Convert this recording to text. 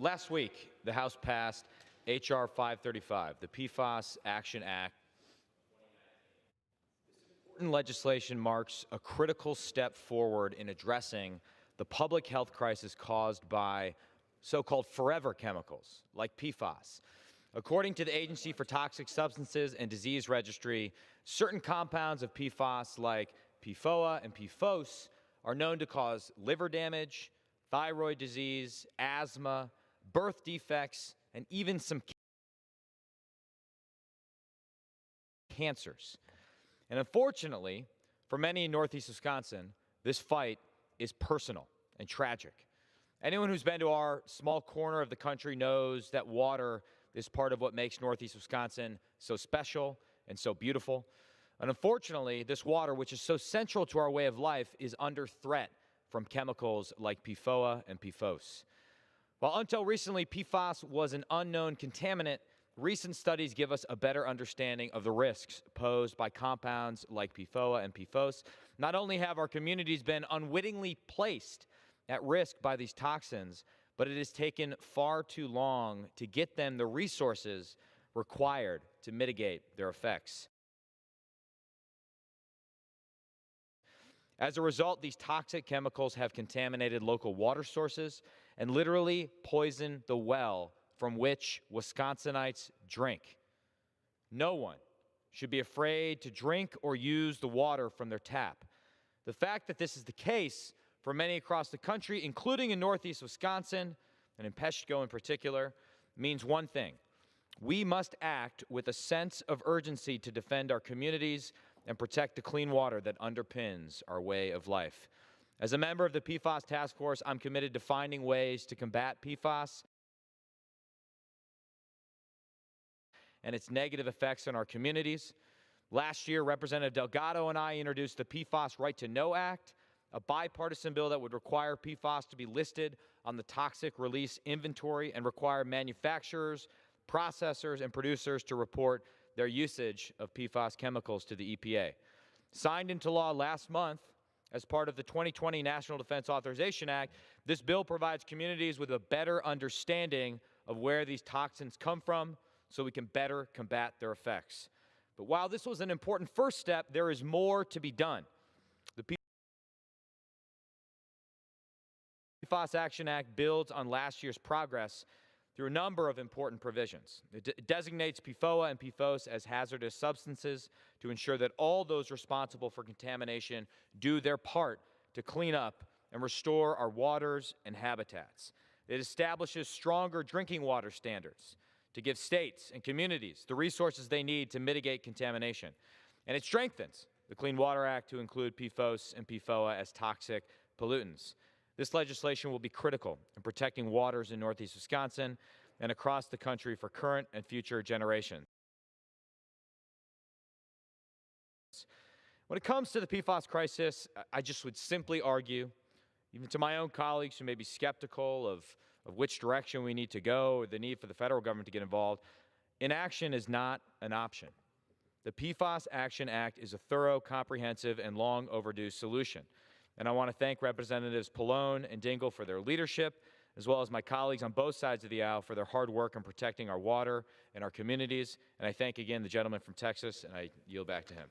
Last week, the House passed H.R. 535, the PFAS Action Act. This legislation marks a critical step forward in addressing the public health crisis caused by so-called forever chemicals like PFAS. According to the Agency for Toxic Substances and Disease Registry, certain compounds of PFAS like PFOA and PFOS are known to cause liver damage, thyroid disease, asthma, birth defects, and even some cancers. And unfortunately, for many in Northeast Wisconsin, this fight is personal and tragic. Anyone who's been to our small corner of the country knows that water is part of what makes Northeast Wisconsin so special and so beautiful. And unfortunately, this water, which is so central to our way of life, is under threat from chemicals like PFOA and PFOS. While until recently PFAS was an unknown contaminant, recent studies give us a better understanding of the risks posed by compounds like PFOA and PFOS. Not only have our communities been unwittingly placed at risk by these toxins, but it has taken far too long to get them the resources required to mitigate their effects. As a result, these toxic chemicals have contaminated local water sources and literally poisoned the well from which Wisconsinites drink. No one should be afraid to drink or use the water from their tap. The fact that this is the case for many across the country, including in Northeast Wisconsin, and in Peshtigo in particular, means one thing. We must act with a sense of urgency to defend our communities and protect the clean water that underpins our way of life. As a member of the PFAS Task Force, I'm committed to finding ways to combat PFAS and its negative effects on our communities. Last year, Representative Delgado and I introduced the PFAS Right to Know Act, a bipartisan bill that would require PFAS to be listed on the toxic release inventory and require manufacturers, processors, and producers to report their usage of PFAS chemicals to the EPA. Signed into law last month as part of the 2020 National Defense Authorization Act, this bill provides communities with a better understanding of where these toxins come from so we can better combat their effects. But while this was an important first step, there is more to be done. The PFAS Action Act builds on last year's progress through a number of important provisions. It designates PFOA and PFOS as hazardous substances to ensure that all those responsible for contamination do their part to clean up and restore our waters and habitats. It establishes stronger drinking water standards to give states and communities the resources they need to mitigate contamination. And it strengthens the Clean Water Act to include PFOS and PFOA as toxic pollutants. This legislation will be critical in protecting waters in Northeast Wisconsin and across the country for current and future generations. When it comes to the PFAS crisis, I just would simply argue, even to my own colleagues who may be skeptical of which direction we need to go or the need for the federal government to get involved, inaction is not an option. The PFAS Action Act is a thorough, comprehensive, and long overdue solution. And I want to thank Representatives Pallone and Dingell for their leadership, as well as my colleagues on both sides of the aisle for their hard work in protecting our water and our communities. And I thank again the gentleman from Texas, and I yield back to him.